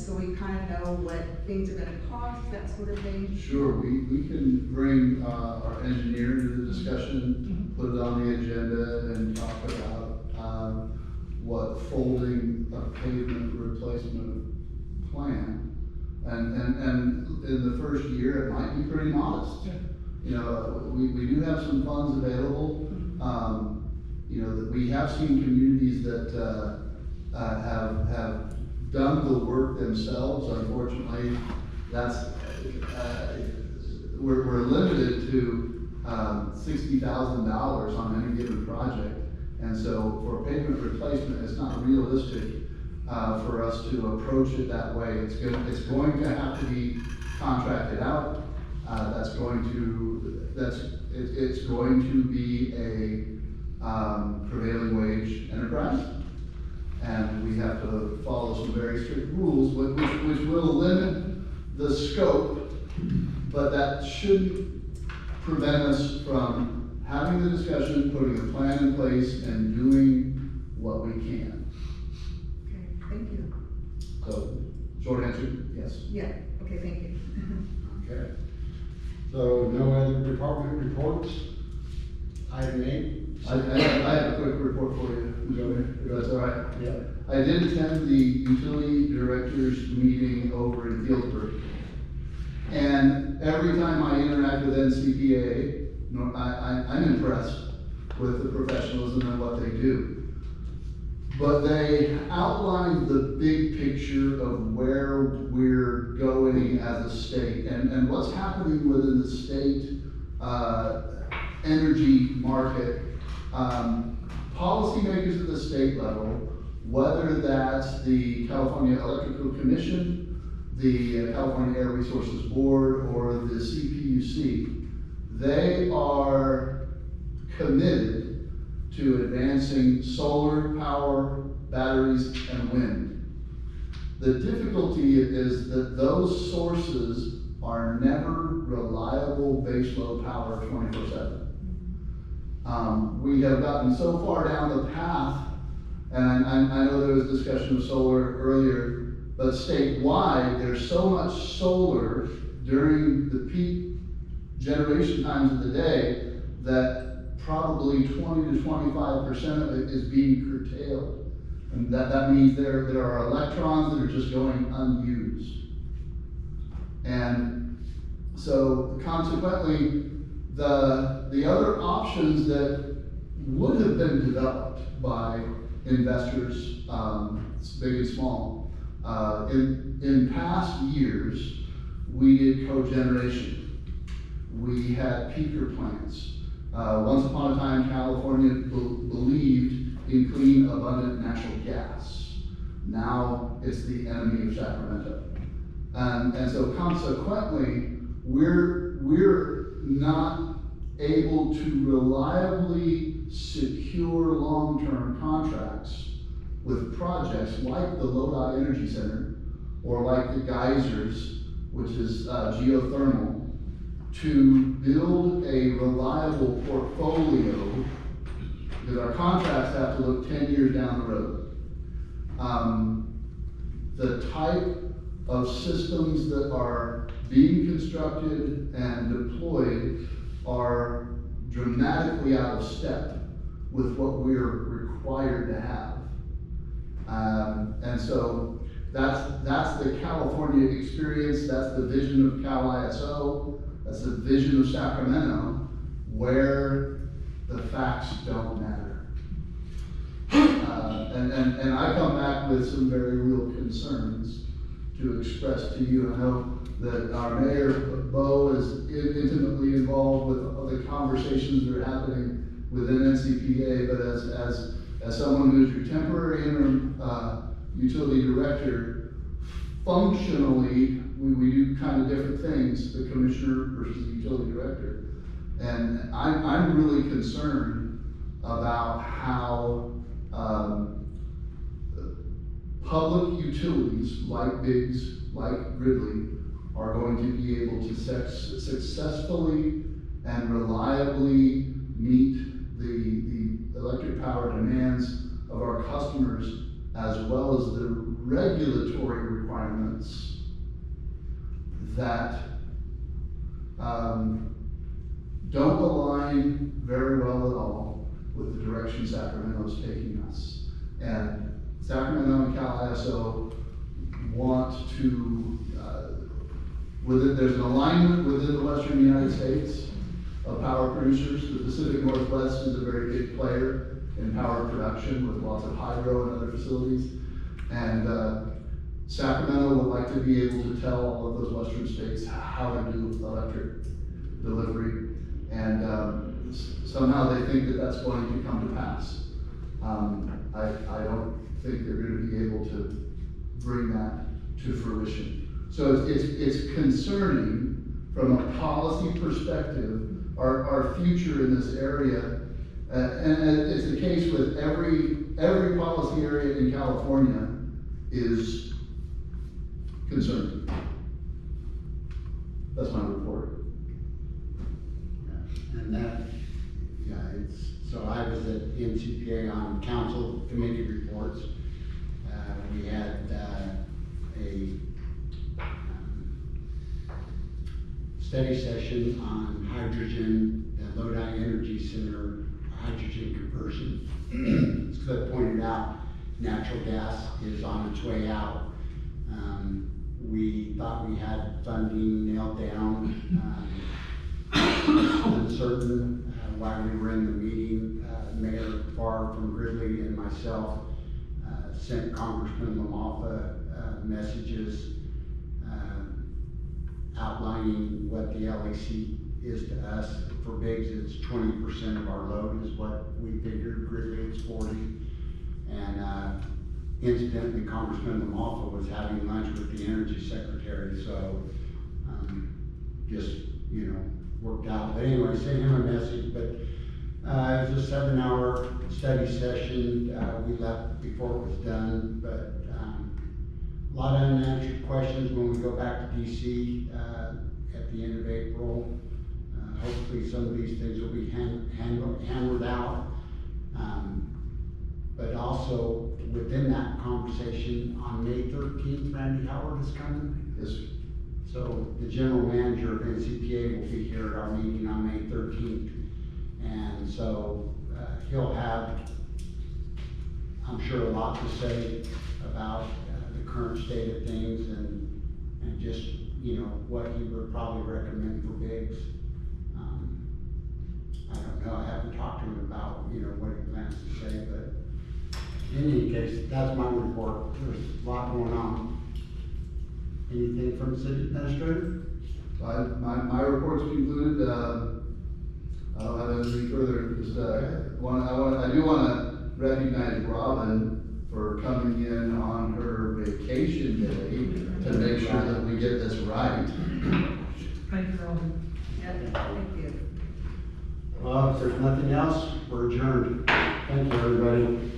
so we kind of know what things are gonna cost, that sort of thing? Sure, we can bring, our engineer to the discussion, put it on the agenda and talk about, what folding a pavement replacement plan. And in the first year, it might be pretty modest. Yeah. You know, we do have some funds available. You know, that we have seen communities that, have done the work themselves. Unfortunately, that's, we're limited to, $60,000 on any given project. And so for pavement replacement, it's not realistic, for us to approach it that way. It's going to have to be contracted out. It's going to be a, prevailing wage enterprise. And we have to follow some very strict rules, which will limit the scope, but that shouldn't prevent us from having the discussion, putting a plan in place, and doing what we can. Okay, thank you. So, short answer, yes. Yeah, okay, thank you. Okay. So no other department reports? Item 8? I have a quick report for you, if that's all right. Yeah. I did attend the utility directors meeting over in Fieldsburg. And every time I interact with NCPA, I'm impressed with the professionalism and what they do. But they outlined the big picture of where we're going as a state and what's happening within the state energy market. Policymakers at the state level, whether that's the California Electrical Commission, the California Air Resources Board, or the CPUC, they are committed to advancing solar power, batteries, and wind. The difficulty is that those sources are never reliable baseload power 24/7. We have gotten so far down the path, and I know there was discussion of solar earlier, but statewide, there's so much solar during the peak generation times of the day that probably 20 to 25% of it is being curtailed. And that means there are electrons that are just going unused. And so consequently, the other options that would have been developed by investors, big and small, in past years, we did cogeneration. We had peaker plants. Once upon a time, California believed in clean, abundant natural gas. Now it's the enemy of Sacramento. And so consequently, we're not able to reliably secure long-term contracts with projects like the Lodi Energy Center or like the geysers, which is geothermal, to build a reliable portfolio, because our contracts have to look 10 years down the road. The type of systems that are being constructed and deployed are dramatically out of step with what we're required to have. And so that's the California experience, that's the vision of Cal ISO, that's the vision of Sacramento, where the facts don't matter. And I come back with some very real concerns to express to you. I know that our mayor, Bo, is intimately involved with the conversations that are happening within NCPA, but as someone who's your temporary interim utility director, functionally, we do kind of different things, the commissioner versus the utility director. And I'm really concerned about how public utilities like Biggs, like Gridley, are going to be able to successfully and reliably meet the electric power demands of our customers, as well as the regulatory requirements that don't align very well at all with the direction Sacramento's taking us. And Sacramento and Cal ISO want to, there's an alignment within the Western United States of power producers. The Pacific Northwest is a very big player in power production with lots of hydro and other facilities. And Sacramento would like to be able to tell all of those Western states how to do electric delivery. And somehow they think that that's going to come to pass. I don't think they're going to be able to bring that to fruition. So it's concerning from a policy perspective, our future in this area. And it's the case with every policy area in California is concerning. That's my report. And that, yeah, so I was at NCPA on council committee reports. We had a study session on hydrogen, the Lodi Energy Center hydrogen conversion. As Cliff pointed out, natural gas is on its way out. We thought we had funding nailed down. Uncertain while we were in the meeting. Mayor Farr from Gridley and myself sent Congressman LaMalfa messages outlining what the LEC is to us. For Biggs, it's 20% of our load is what we figured. Gridley, it's 40. And incidentally, Congressman LaMalfa was having lunch with the Energy Secretary, so just, you know, worked out. But anyway, sent him a message, but it was a 7-hour study session. We left before it was done, but a lot of unanswered questions when we go back to DC at the end of April. Hopefully some of these things will be hammered out. But also within that conversation on May 13th, Randy Howard is coming. Yes. So the general manager of NCPA will be here at our meeting on May 13th. And so he'll have, I'm sure, a lot to say about the current state of things and just, you know, what he would probably recommend for Biggs. I don't know, I haven't talked to him about, you know, what he plans to say, but in any case, that's my report. There's a lot going on. Anything from the city administrator? My report's concluded. I don't have anything further. Just, I do want to recognize Robin for coming in on her vacation day to make sure that we get this right. Thank you, Robin. Yeah, thank you. Well, if there's nothing else, we're adjourned. Thank you, everybody.